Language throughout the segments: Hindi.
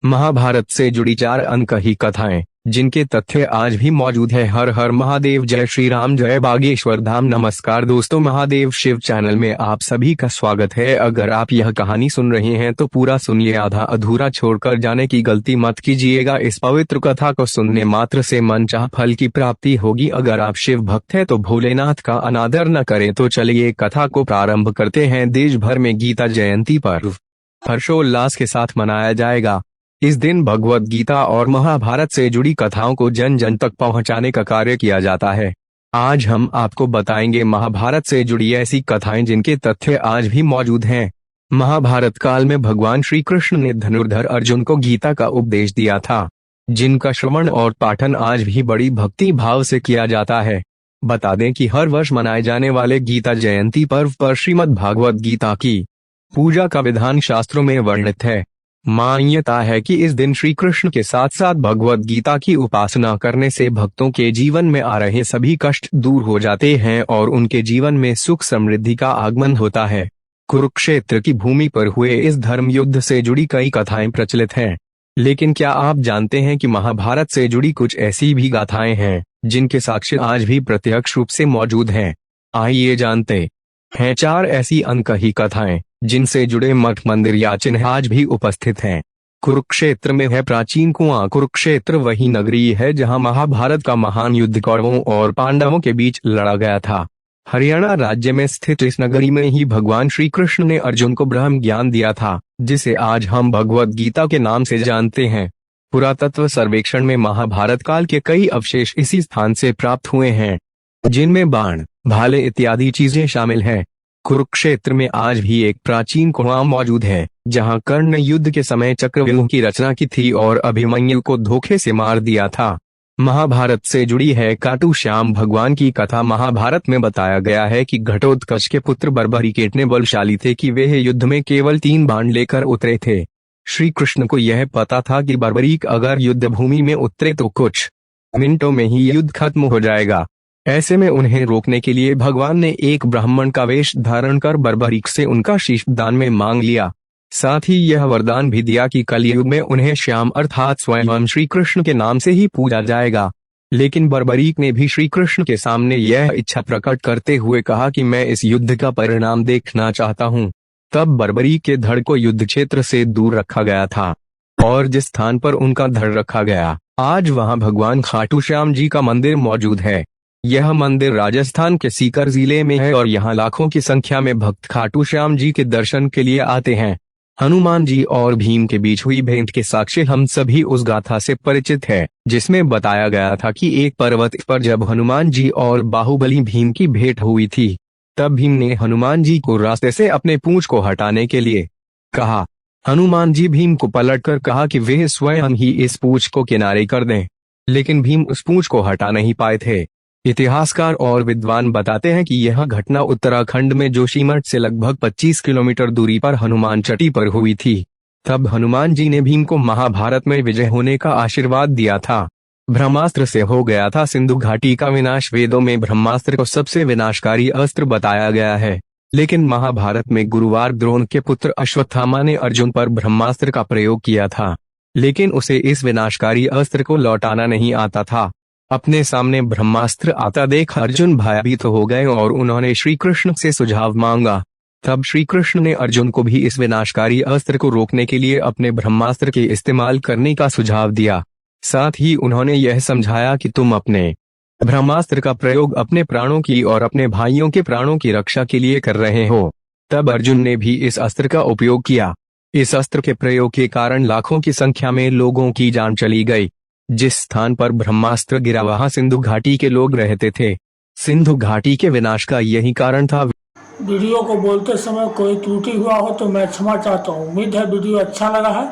महाभारत से जुड़ी 4 अनकही कथाएं जिनके तथ्य आज भी मौजूद है। हर हर महादेव, जय श्री राम, जय बागेश्वर धाम। नमस्कार दोस्तों, महादेव शिव चैनल में आप सभी का स्वागत है। अगर आप यह कहानी सुन रहे हैं तो पूरा सुनिए, आधा अधूरा छोड़कर जाने की गलती मत कीजिएगा। इस पवित्र कथा को सुनने मात्र से मनचाहा फल की प्राप्ति होगी। अगर आप शिव भक्त हैं तो भोलेनाथ का अनादर न करें। तो चलिए कथा को प्रारंभ करते हैं। देश भर में गीता जयंती पर्व हर्षोल्लास के साथ मनाया जाएगा। इस दिन भगवत गीता और महाभारत से जुड़ी कथाओं को जन जन तक पहुंचाने का कार्य किया जाता है। आज हम आपको बताएंगे महाभारत से जुड़ी ऐसी कथाएं जिनके तथ्य आज भी मौजूद हैं। महाभारत काल में भगवान श्री कृष्ण ने धनुर्धर अर्जुन को गीता का उपदेश दिया था, जिनका श्रवण और पाठन आज भी बड़ी भक्ति भाव से किया जाता है। बता दें कि हर वर्ष मनाए जाने वाले गीता जयंती पर्व पर श्रीमद् भागवत गीता की पूजा का विधान शास्त्रों में वर्णित है। मान्यता है कि इस दिन श्री कृष्ण के साथ साथ भगवत गीता की उपासना करने से भक्तों के जीवन में आ रहे सभी कष्ट दूर हो जाते हैं और उनके जीवन में सुख समृद्धि का आगमन होता है। कुरुक्षेत्र की भूमि पर हुए इस धर्म युद्ध से जुड़ी कई कथाएं प्रचलित हैं, लेकिन क्या आप जानते हैं कि महाभारत से जुड़ी कुछ ऐसी भी गाथाएं हैं जिनके साक्ष्य आज भी प्रत्यक्ष रूप से मौजूद हैं। आइए जानते हैं 4 ऐसी अनकही कथाएं जिनसे जुड़े मठ, मंदिर या चिन्ह आज भी उपस्थित हैं। कुरुक्षेत्र में है प्राचीन कुआं। कुरुक्षेत्र वही नगरी है जहां महाभारत का महान युद्ध कौरवों और पांडवों के बीच लड़ा गया था। हरियाणा राज्य में स्थित इस नगरी में ही भगवान श्री कृष्ण ने अर्जुन को ब्रह्म ज्ञान दिया था, जिसे आज हम भगवत गीता के नाम से जानते हैं। पुरातत्व सर्वेक्षण में महाभारत काल के कई अवशेष इसी स्थान से प्राप्त हुए हैं, जिनमें बाण, भाले इत्यादि चीजें शामिल हैं। कुरुक्षेत्र में आज भी एक प्राचीन कुआं मौजूद है, जहां कर्ण ने युद्ध के समय चक्रव्यूह की रचना की थी और अभिमन्यु को धोखे से मार दिया था। महाभारत से जुड़ी है खाटू श्याम भगवान की कथा। महाभारत में बताया गया है कि घटोत्कच के पुत्र बर्बरीक इतने बलशाली थे कि वे युद्ध में केवल 3 बाण लेकर उतरे थे। श्री कृष्ण को यह पता था कि बर्बरीक अगर युद्ध भूमि में उतरे तो कुछ मिनटों में ही युद्ध खत्म हो जाएगा। ऐसे में उन्हें रोकने के लिए भगवान ने एक ब्राह्मण का वेश धारण कर बर्बरीक से उनका शीश दान में मांग लिया। साथ ही यह वरदान भी दिया कि कलयुग में उन्हें श्याम अर्थात स्वयं श्री कृष्ण के नाम से ही पूजा जाएगा। लेकिन बर्बरीक ने भी श्री कृष्ण के सामने यह इच्छा प्रकट करते हुए कहा कि मैं इस युद्ध का परिणाम देखना चाहता हूँ। तब बर्बरीक के धड़ को युद्ध क्षेत्र से दूर रखा गया था और जिस स्थान पर उनका धड़ रखा गया, आज वहाँ भगवान खाटू श्याम जी का मंदिर मौजूद है। यह मंदिर राजस्थान के सीकर जिले में है और यहाँ लाखों की संख्या में भक्त खाटू श्याम जी के दर्शन के लिए आते हैं। हनुमान जी और भीम के बीच हुई भेंट के साक्ष्य हम सभी उस गाथा से परिचित है, जिसमें बताया गया था कि एक पर्वत पर जब हनुमान जी और बाहुबली भीम की भेंट हुई थी, तब भीम ने हनुमान जी को रास्ते से अपने पूंछ को हटाने के लिए कहा। हनुमान जी भीम को पलटकर कहा कि वे स्वयं ही इस पूंछ को किनारे कर दें, लेकिन भीम उस पूंछ को हटा नहीं पाए थे। इतिहासकार और विद्वान बताते हैं कि यह घटना उत्तराखंड में जोशीमठ से लगभग 25 किलोमीटर दूरी पर हनुमान चटी पर हुई थी। तब हनुमान जी ने भीम को महाभारत में विजय होने का आशीर्वाद दिया था। ब्रह्मास्त्र से हो गया था सिंधु घाटी का विनाश। वेदों में ब्रह्मास्त्र को सबसे विनाशकारी अस्त्र बताया गया है, लेकिन महाभारत में गुरुवार द्रोण के पुत्र अश्वत्थामा ने अर्जुन पर ब्रह्मास्त्र का प्रयोग किया था, लेकिन उसे इस विनाशकारी अस्त्र को लौटाना नहीं आता था। अपने सामने ब्रह्मास्त्र आता देख अर्जुन भयभीत हो गए और उन्होंने श्री कृष्ण से सुझाव मांगा। तब श्री कृष्ण ने अर्जुन को भी इस विनाशकारी अस्त्र को रोकने के लिए अपने ब्रह्मास्त्र के इस्तेमाल करने का सुझाव दिया। साथ ही उन्होंने यह समझाया कि तुम अपने ब्रह्मास्त्र का प्रयोग अपने प्राणों की और अपने भाइयों के प्राणों की रक्षा के लिए कर रहे हो। तब अर्जुन ने भी इस अस्त्र का उपयोग किया। इस अस्त्र के प्रयोग के कारण लाखों की संख्या में लोगों की जान चली गई। जिस स्थान पर ब्रह्मास्त्र गिरा वहां सिंधु घाटी के लोग रहते थे। सिंधु घाटी के विनाश का यही कारण था। वीडियो को बोलते समय कोई त्रुटि हुआ हो तो मैं क्षमा चाहता हूँ। उम्मीद है वीडियो अच्छा लगा है।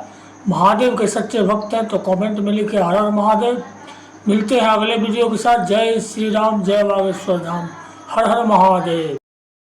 महादेव के सच्चे भक्त हैं तो कमेंट में लिखे हर हर महादेव। मिलते हैं अगले वीडियो के साथ। जय श्री राम, जय बागेश्वर धाम, हर हर महादेव।